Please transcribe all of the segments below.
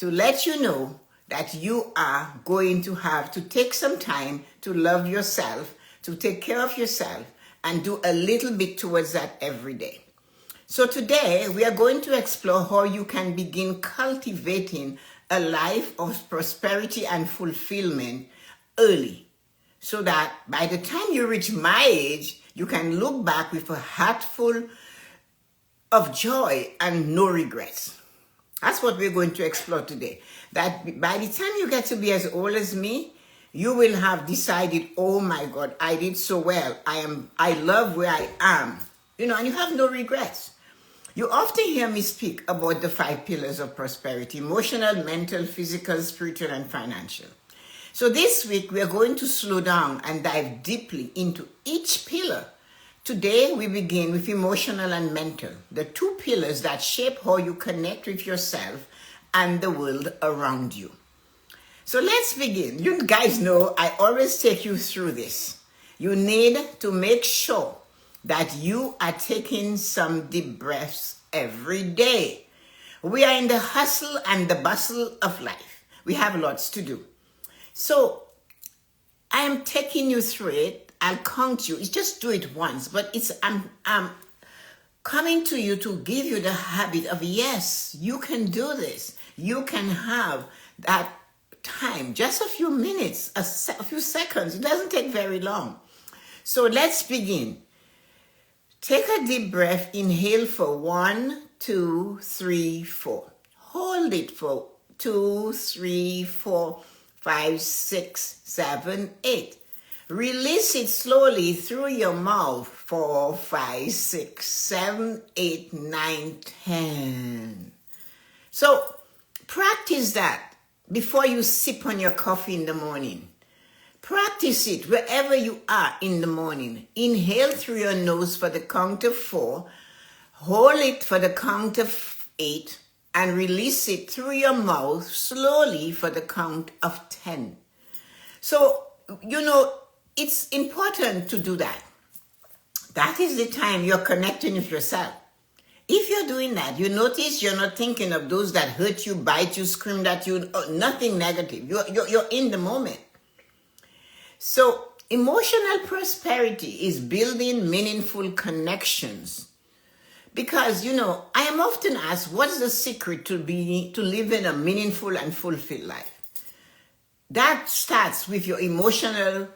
to let you know that you are going to have to take some time to love yourself, to take care of yourself, and do a little bit towards that every day. So today we are going to explore how you can begin cultivating a life of prosperity and fulfillment early, so that by the time you reach my age, you can look back with a heart full of joy and no regrets. That's what we're going to explore today. That by the time you get to be as old as me, you will have decided, oh my God, I did so well. I love where I am. And you have no regrets. You often hear me speak about the 5 pillars of prosperity: emotional, mental, physical, spiritual, and financial. So this week, we are going to slow down and dive deeply into each pillar. Today, we begin with emotional and mental, the 2 pillars that shape how you connect with yourself and the world around you. So let's begin. You guys know I always take you through this. You need to make sure that you are taking some deep breaths every day. We are in the hustle and the bustle of life. We have lots to do. So I am taking you through it. I'll count you. It's just do it once, but I'm coming to you to give you the habit of, yes, you can do this. You can have that time, just a few minutes, a few seconds. It doesn't take very long. So let's begin. Take a deep breath. Inhale for 1, 2, 3, 4. Hold it for 2, 3, 4, 5, 6, 7, 8. Release it slowly through your mouth. 4, 5, 6, 7, 8, 9, 10. So practice that before you sip on your coffee in the morning. Practice it wherever you are in the morning. Inhale through your nose for the count of 4. Hold it for the count of 8. And release it through your mouth slowly for the count of 10. So, it's important to do that. That is the time you're connecting with yourself. If you're doing that, you notice you're not thinking of those that hurt you, bite you, screamed at you, nothing negative. You're in the moment. So emotional prosperity is building meaningful connections. Because, I am often asked, what's the secret to live in a meaningful and fulfilled life? That starts with your emotional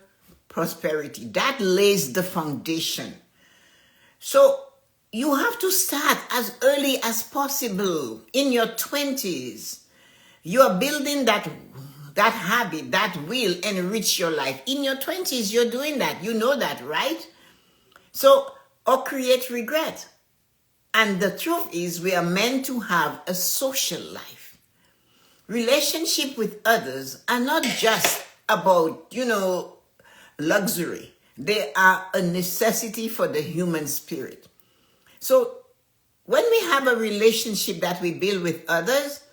prosperity. That lays the foundation. So you have to start as early as possible. In your 20s, you are building that habit that will enrich your life. In your 20s, you're doing that. You know that, right? So, or create regret. And the truth is, we are meant to have a social life. Relationship with others are not just about, luxury. They are a necessity for the human spirit. So when we have a relationship that we build with others,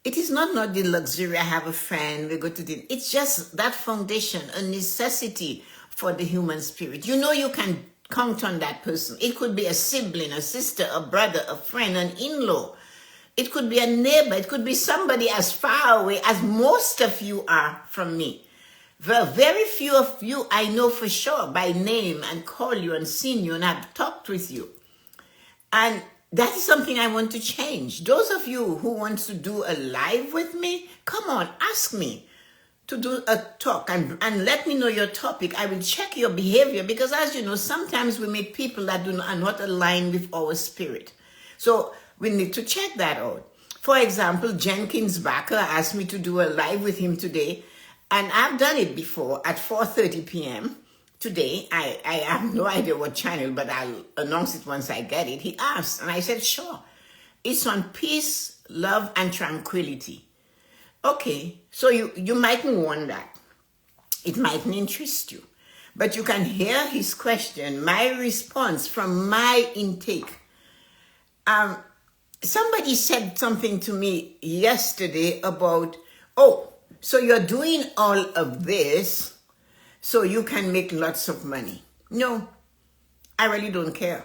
it is not the luxury, I have a friend, we go to dinner. It's just that foundation, a necessity for the human spirit. You can count on that person. It could be a sibling, a sister, a brother, a friend, an in-law. It could be a neighbor. It could be somebody as far away as most of you are from me. Very few of you I know for sure by name and call you and seen you and have talked with you. And that is something I want to change. Those of you who want to do a live with me, come on, ask me to do a talk and let me know your topic. I will check your behavior because, as you know, sometimes we meet people that are not aligned with our spirit. So we need to check that out. For example, Jenkins Baker asked me to do a live with him today, and I've done it before at 4:30 p.m. Today. I have no idea what channel, but I'll announce it once I get it. He asked, and I said, sure. It's on peace, love, and tranquility. Okay, so you mightn't want that. It mightn't interest you. But you can hear his question, my response from my intake. Somebody said something to me yesterday about, so you're doing all of this so you can make lots of money. No, I really don't care.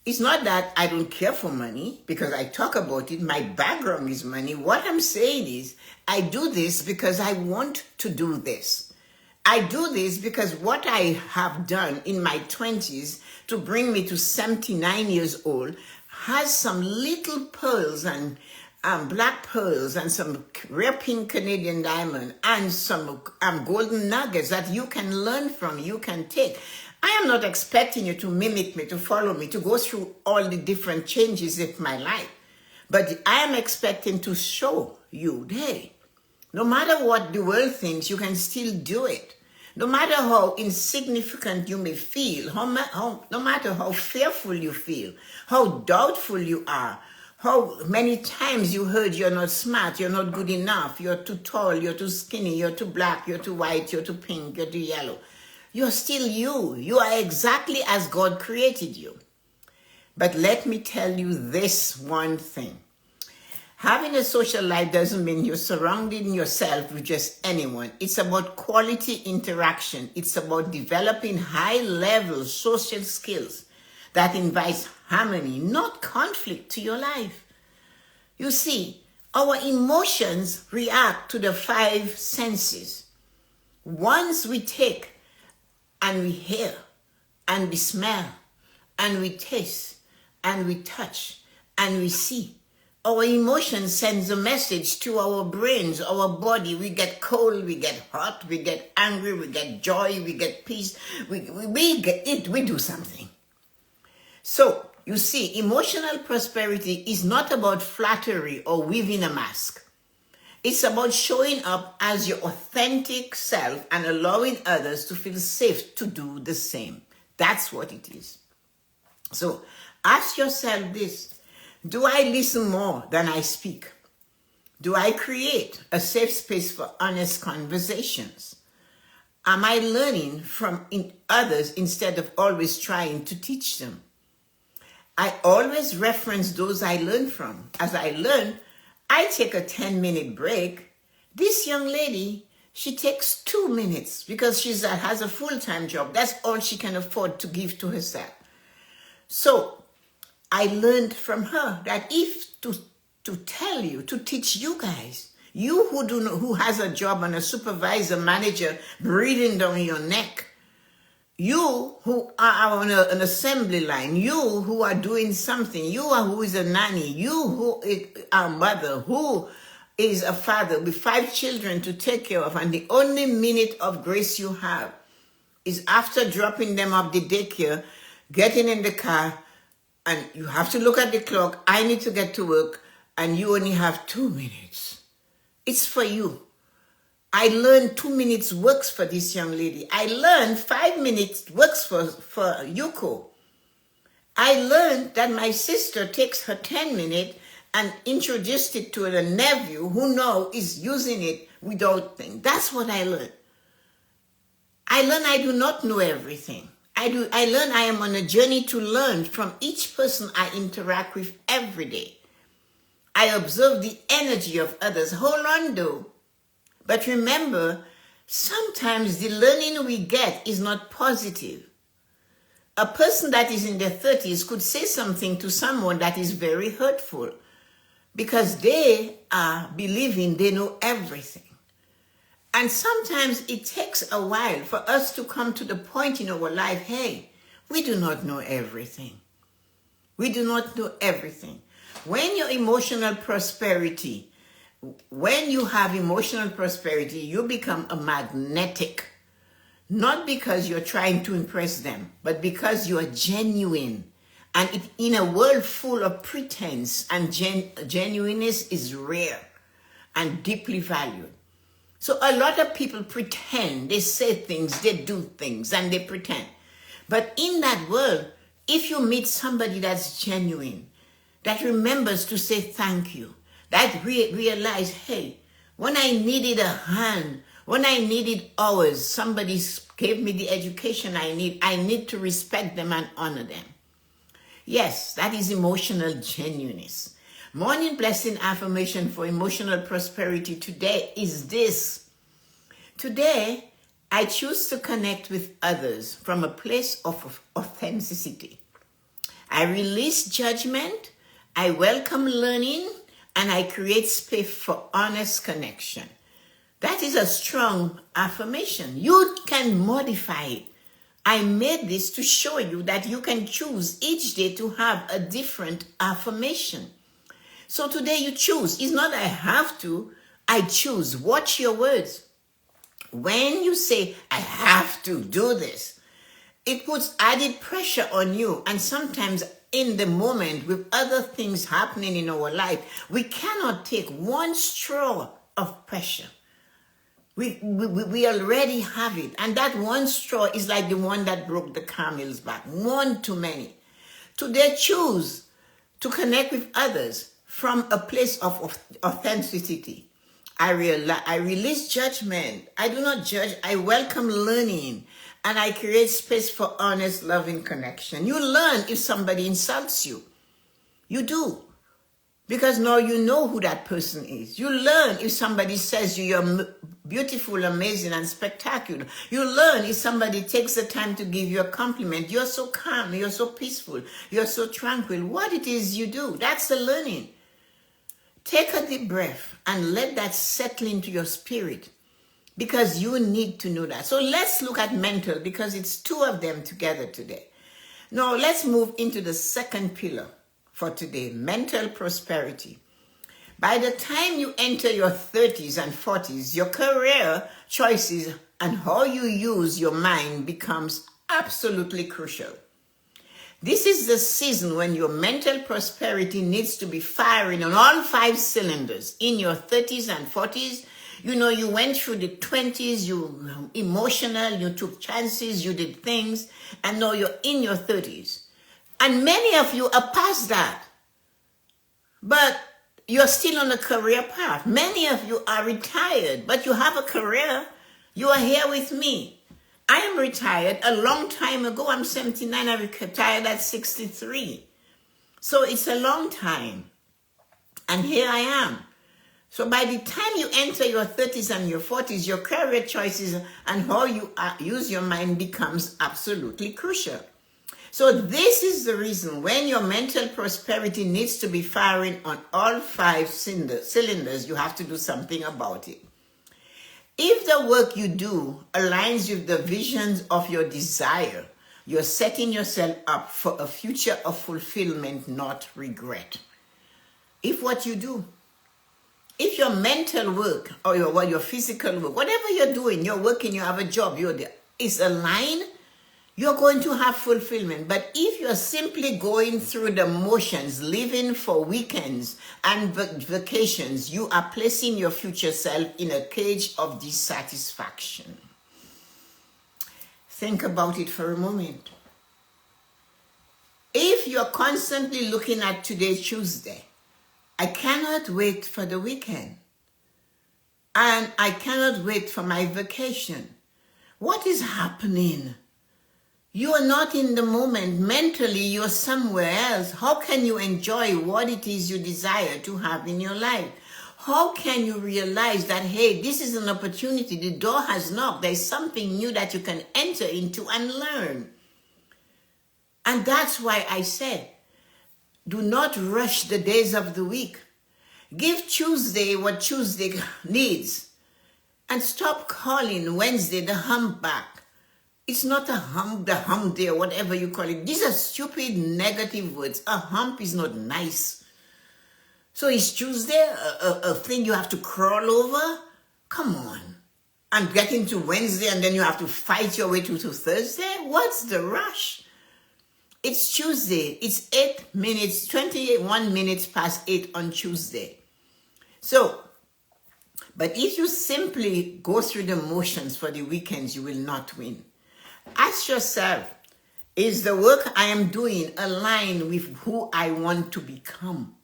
It's not that I don't care for money, because I talk about it. My background is money. What I'm saying is I do this because I want to do this. I do this because what I have done in my 20s to bring me to 79 years old has some little pearls and black pearls and some rare pink Canadian diamond and some golden nuggets that you can learn from, you can take. I am not expecting you to mimic me, to follow me, to go through all the different changes of my life. But I am expecting to show you, hey, no matter what the world thinks, you can still do it. No matter how insignificant you may feel, no matter how fearful you feel, how doubtful you are, how many times you heard you're not smart, you're not good enough, you're too tall, you're too skinny, you're too black, you're too white, you're too pink, you're too yellow. You're still you. You are exactly as God created you. But let me tell you this one thing. Having a social life doesn't mean you're surrounding yourself with just anyone. It's about quality interaction. It's about developing high-level social skills that invites harmony, not conflict, to your life. You see, our emotions react to the 5 senses. Once we take and we hear and we smell and we taste and we touch and we see, our emotion sends a message to our brains, our body. We get cold, we get hot, we get angry, we get joy, we get peace. We get it, we do something. So, you see, emotional prosperity is not about flattery or weaving a mask. It's about showing up as your authentic self and allowing others to feel safe to do the same. That's what it is. So, ask yourself this. Do I listen more than I speak? Do I create a safe space for honest conversations? Am I learning from others instead of always trying to teach them? I always reference those I learn from. As I learn, I take a 10-minute break. This young lady, she takes 2 minutes because she has a full-time job. That's all she can afford to give to herself. So, I learned from her that if to tell you, to teach you guys, you who has a job and a supervisor, manager breathing down your neck, you who are on an assembly line, you who are doing something, who is a nanny, you who is a mother, who is a father with 5 children to take care of, and the only minute of grace you have is after dropping them off the daycare, getting in the car, and you have to look at the clock. I need to get to work, and you only have 2 minutes. It's for you. I learned 2 minutes works for this young lady. I learned 5 minutes works for Yuko. I learned that my sister takes her 10 minutes and introduced it to a nephew who now is using it without things. That's what I learned. I learned I do not know everything. I learn I am on a journey to learn from each person I interact with every day. I observe the energy of others. Hold on though. But remember, sometimes the learning we get is not positive. A person that is in their 30s could say something to someone that is very hurtful because they are believing they know everything. And sometimes it takes a while for us to come to the point in our life, hey, we do not know everything. We do not know everything. When you have emotional prosperity, you become a magnetic. Not because you're trying to impress them, but because you are genuine. And in a world full of pretense, and genuineness is rare and deeply valued. So a lot of people pretend, they say things, they do things, and they pretend. But in that world, if you meet somebody that's genuine, that remembers to say thank you, that realize, hey, when I needed a hand, when I needed hours, somebody gave me the education I need to respect them and honor them. Yes, that is emotional genuineness. Morning blessing affirmation for emotional prosperity today is this. Today, I choose to connect with others from a place of authenticity. I release judgment, I welcome learning, and I create space for honest connection. That is a strong affirmation. You can modify it. I made this to show you that you can choose each day to have a different affirmation. So today you choose. It's not I have to, I choose. Watch your words. When you say, I have to do this, it puts added pressure on you. And sometimes in the moment, with other things happening in our life, we cannot take one straw of pressure. We already have it. And that one straw is like the one that broke the camel's back. One too many. Today, choose to connect with others from a place of authenticity. I release judgment. I do not judge. I welcome learning. And I create space for honest, loving connection. You learn if somebody insults you. You do. Because now you know who that person is. You learn if somebody says you're beautiful, amazing, and spectacular. You learn if somebody takes the time to give you a compliment. You're so calm, you're so peaceful, you're so tranquil. What it is you do, that's the learning. Take a deep breath and let that settle into your spirit, because you need to know that. So let's look at mental, because it's two of them together today. Now let's move into the second pillar for today, mental prosperity. By the time you enter your 30s and 40s, your career choices and how you use your mind becomes absolutely crucial. This is the season when your mental prosperity needs to be firing on all 5 cylinders. In your 30s and 40s, you went through the 20s, you were emotional, you took chances, you did things, and now you're in your 30s. And many of you are past that. But you're still on a career path. Many of you are retired, but you have a career. You are here with me. I am retired a long time ago. I'm 79. I retired at 63. So it's a long time. And here I am. So by the time you enter your 30s and your 40s, your career choices and how you use your mind becomes absolutely crucial. So this is the reason when your mental prosperity needs to be firing on all 5 cylinders, you have to do something about it. If the work you do aligns with the visions of your desire, you're setting yourself up for a future of fulfillment, not regret. If what you do, if your mental work or your physical work, whatever you're doing, you're working, you have a job, is aligned, you're going to have fulfillment. But if you're simply going through the motions, living for weekends and vacations, you are placing your future self in a cage of dissatisfaction. Think about it for a moment. If you're constantly looking at today, Tuesday, I cannot wait for the weekend, and I cannot wait for my vacation, what is happening? You are not in the moment. Mentally, you're somewhere else. How can you enjoy what it is you desire to have in your life? How can you realize that, hey, this is an opportunity, the door has knocked, there's something new that you can enter into and learn? And that's why I said, do not rush the days of the week. Give Tuesday what Tuesday needs. And stop calling Wednesday the humpback. It's not the hump day or whatever you call it. These are stupid negative words. A hump is not nice. So is Tuesday a thing you have to crawl over? Come on. And get into Wednesday and then you have to fight your way to Thursday? What's the rush? It's Tuesday. It's 21 minutes past 8 on Tuesday. So, but if you simply go through the motions for the weekends, you will not win. Ask yourself, is the work I am doing aligned with who I want to become?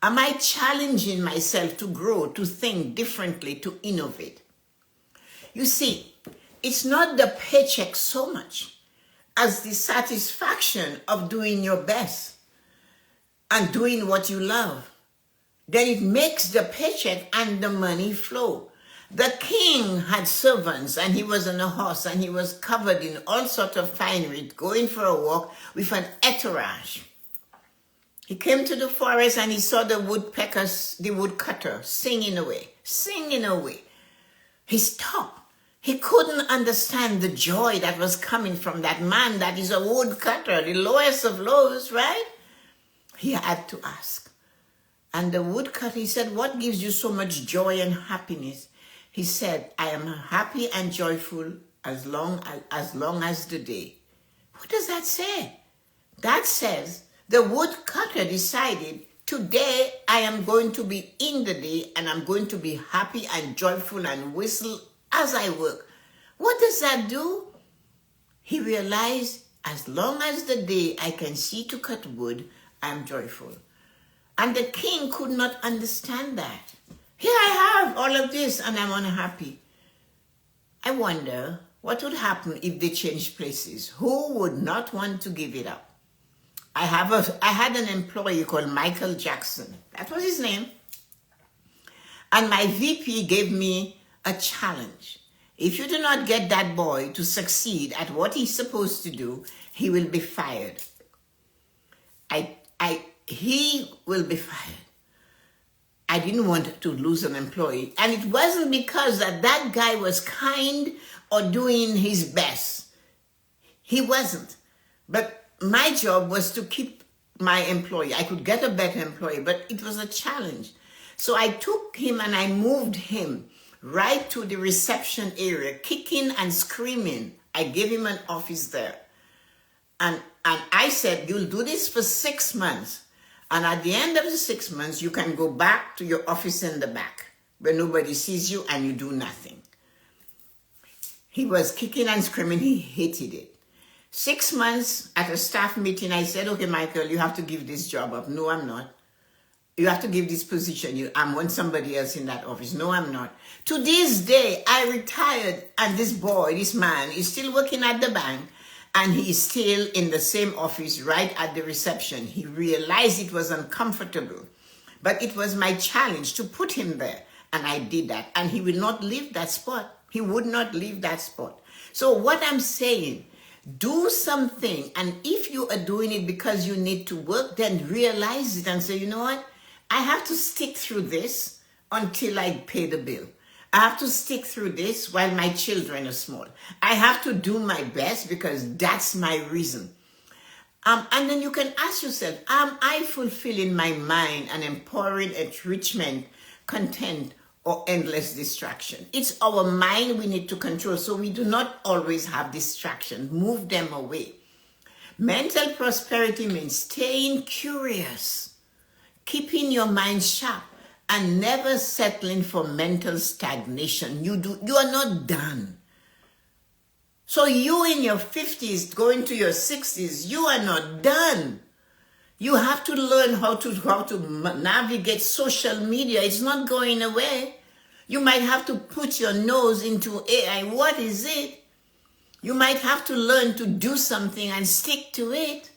Am I challenging myself to grow, to think differently, to innovate? You see, it's not the paycheck so much as the satisfaction of doing your best and doing what you love. Then it makes the paycheck and the money flow. The king had servants, and he was on a horse, and he was covered in all sorts of finery, going for a walk with an entourage. He came to the forest and he saw the woodcutter singing away, singing away. He stopped. He couldn't understand the joy that was coming from that man that is a woodcutter, the lowest of lows, right? He had to ask. And the woodcutter, he said, what gives you so much joy and happiness? He said, I am happy and joyful as long as the day. What does that say? That says the woodcutter decided, today I am going to be in the day and I'm going to be happy and joyful and whistle as I work. What does that do? He realized, as long as the day I can see to cut wood, I'm joyful. And the king could not understand that. Here I have all of this and I'm unhappy. I wonder what would happen if they changed places. Who would not want to give it up? I had an employee called Michael Jackson. That was his name. And my VP gave me a challenge. If you do not get that boy to succeed at what he's supposed to do, he will be fired. He will be fired. I didn't want to lose an employee. And it wasn't because that guy was kind or doing his best. He wasn't. But my job was to keep my employee. I could get a better employee, but it was a challenge. So I took him and I moved him right to the reception area, kicking and screaming. I gave him an office there. And I said, you'll do this for 6 months. And at the end of the 6 months, you can go back to your office in the back where nobody sees you and you do nothing. He was kicking and screaming. He hated it. 6 months at a staff meeting, I said, okay, Michael, you have to give this job up. No, I'm not. You have to give this position. I want somebody else in that office. No, I'm not. To this day, I retired and this boy, this man, is still working at the bank. And he is still in the same office right at the reception. He realized it was uncomfortable. But it was my challenge to put him there. And I did that. And he will not leave that spot. He would not leave that spot. So what I'm saying, do something. And if you are doing it because you need to work, then realize it and say, you know what? I have to stick through this until I pay the bill. I have to stick through this while my children are small. I have to do my best because that's my reason. And then you can ask yourself, am I fulfilling my mind and empowering enrichment, content, or endless distraction? It's our mind we need to control, so we do not always have distractions. Move them away. Mental prosperity means staying curious, keeping your mind sharp, and never settling for mental stagnation. You are not done. So you in your 50s, going to your 60s, you are not done. You have to learn how to navigate social media. It's not going away. You might have to put your nose into AI. What is it? You might have to learn to do something and stick to it.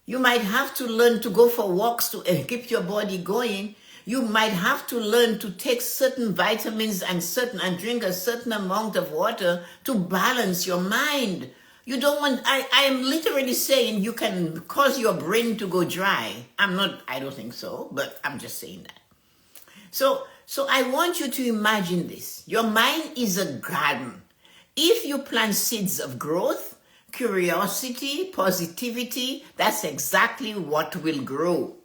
You might have to learn to go for walks to keep your body going. You might have to learn to take certain vitamins and drink a certain amount of water to balance your mind. You don't want, I am literally saying you can cause your brain to go dry. I don't think so, but I'm just saying that. So I want you to imagine this. Your mind is a garden. If you plant seeds of growth, curiosity, positivity, that's exactly what will grow.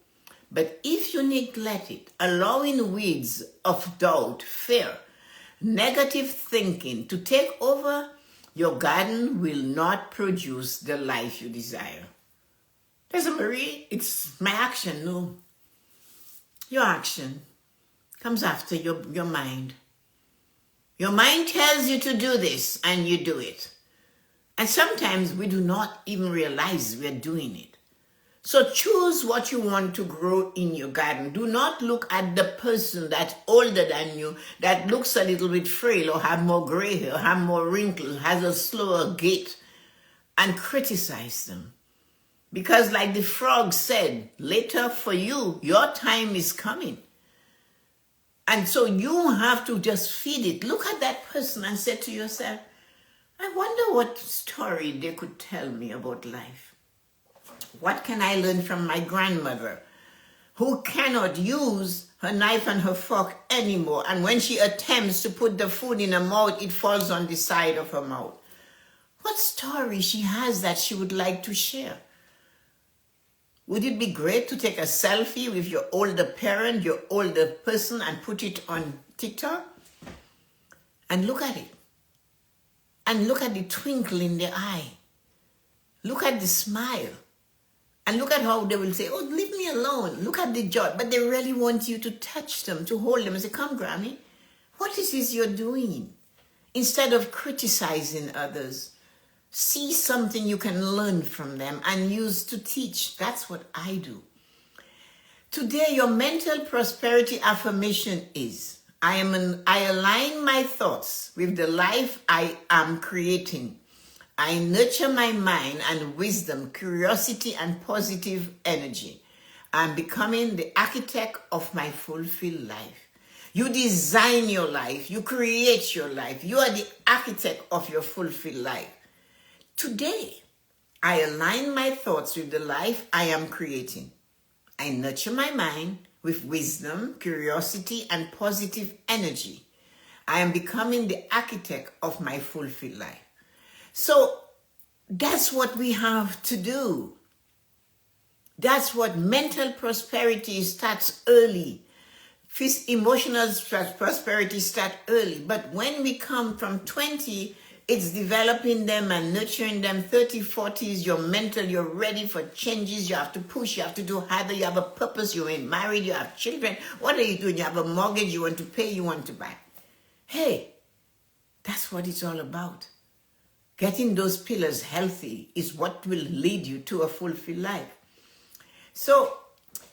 But if you neglect it, allowing weeds of doubt, fear, negative thinking to take over, your garden will not produce the life you desire. Tessa-Marie, it's my action. No. Your action comes after your mind. Your mind tells you to do this and you do it. And sometimes we do not even realize we are doing it. So choose what you want to grow in your garden. Do not look at the person that's older than you, that looks a little bit frail or have more gray hair, have more wrinkles, has a slower gait, and criticize them. Because like the frog said, later for you, your time is coming. And so you have to just feed it. Look at that person and say to yourself, I wonder what story they could tell me about life. What can I learn from my grandmother, who cannot use her knife and her fork anymore, and when she attempts to put the food in her mouth, it falls on the side of her mouth? What story she has that she would like to share? Would it be great to take a selfie with your older parent, your older person, and put it on TikTok? And look at it. And look at the twinkle in their eye. Look at the smile. And look at how they will say, oh, leave me alone. Look at the joy. But they really want you to touch them, to hold them and say, come, Grammy, what is this you're doing? Instead of criticizing others, see something you can learn from them and use to teach. That's what I do. Today, your mental prosperity affirmation is, I align my thoughts with the life I am creating. I nurture my mind and wisdom, curiosity, and positive energy. I'm becoming the architect of my fulfilled life. You design your life. You create your life. You are the architect of your fulfilled life. Today, I align my thoughts with the life I am creating. I nurture my mind with wisdom, curiosity, and positive energy. I am becoming the architect of my fulfilled life. So that's what we have to do. That's what mental prosperity starts early. Emotional prosperity starts early. But when we come from 20, it's developing them and nurturing them. 30, 40 is your mental. You're ready for changes. You have to push. You have to do harder. You have a purpose. You're married. You have children. What are you doing? You have a mortgage. You want to pay. You want to buy. Hey, that's what it's all about. Getting those pillars healthy is what will lead you to a fulfilled life. So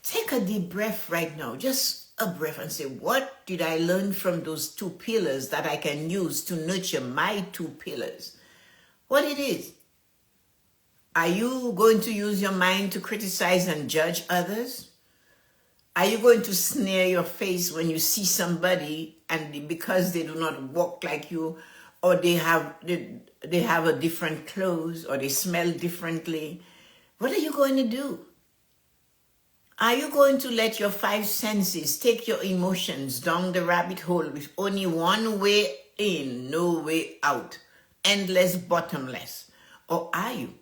take a deep breath right now. Just a breath and say, what did I learn from those two pillars that I can use to nurture my two pillars? What it is? Are you going to use your mind to criticize and judge others? Are you going to sneer your face when you see somebody and because they do not walk like you, or they have a different clothes, or they smell differently? What are you going to do? Are you going to let your five senses take your emotions down the rabbit hole with only one way in, no way out, endless, bottomless? Or are you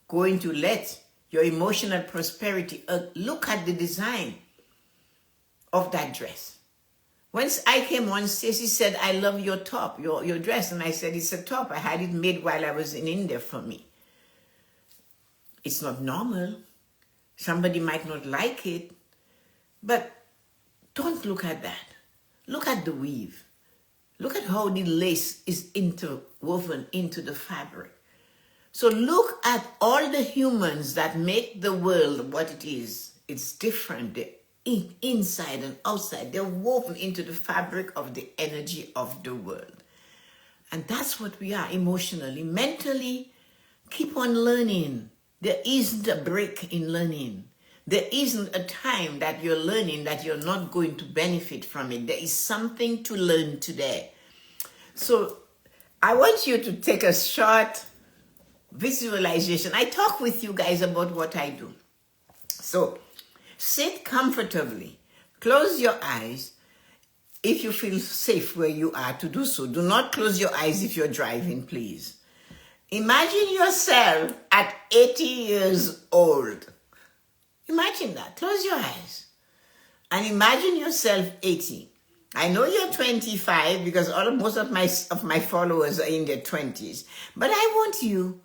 going to let your emotional prosperity look at the design of that dress? Once I came on, Stacey said, I love your top, your dress. And I said, it's a top. I had it made while I was in India for me. It's not normal. Somebody might not like it, but don't look at that. Look at the weave. Look at how the lace is interwoven into the fabric. So look at all the humans that make the world what it is. It's different. They're inside and outside. They're woven into the fabric of the energy of the world. And that's what we are emotionally. Mentally, keep on learning. There isn't a break in learning. There isn't a time that you're learning that you're not going to benefit from it. There is something to learn today. So I want you to take a short visualization. I talk with you guys about what I do. So sit comfortably. Close your eyes if you feel safe where you are to do so. Do not close your eyes if you're driving, please. Imagine yourself at 80 years old. Imagine that. Close your eyes. And imagine yourself 80. I know you're 25 because most of my followers are in their 20s. But I want you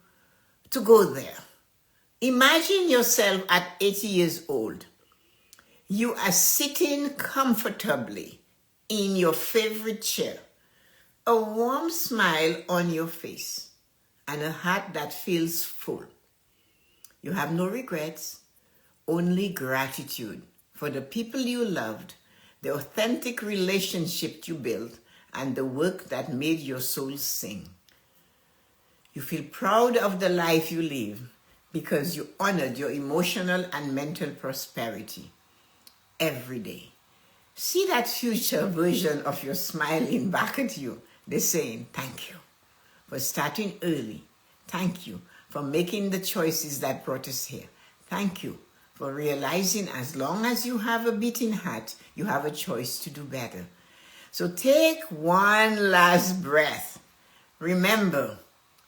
to go there. Imagine yourself at 80 years old. You are sitting comfortably in your favorite chair. A warm smile on your face. And a heart that feels full. You have no regrets, only gratitude for the people you loved, the authentic relationship you built, and the work that made your soul sing. You feel proud of the life you live because you honored your emotional and mental prosperity every day. See that future version of you smiling back at you. They're saying, thank you for starting early. Thank you for making the choices that brought us here. Thank you for realizing as long as you have a beating heart, you have a choice to do better. So take one last breath. Remember,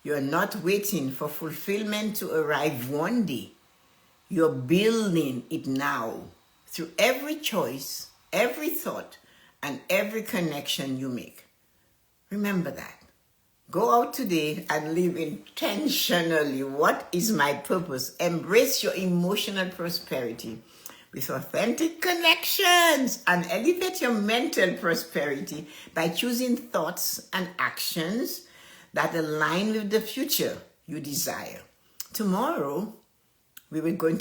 you're not waiting for fulfillment to arrive one day. You're building it now through every choice, every thought, and every connection you make. Remember that. Go out today and live intentionally. What is my purpose? Embrace your emotional prosperity with authentic connections and elevate your mental prosperity by choosing thoughts and actions that align with the future you desire. Tomorrow, we will going to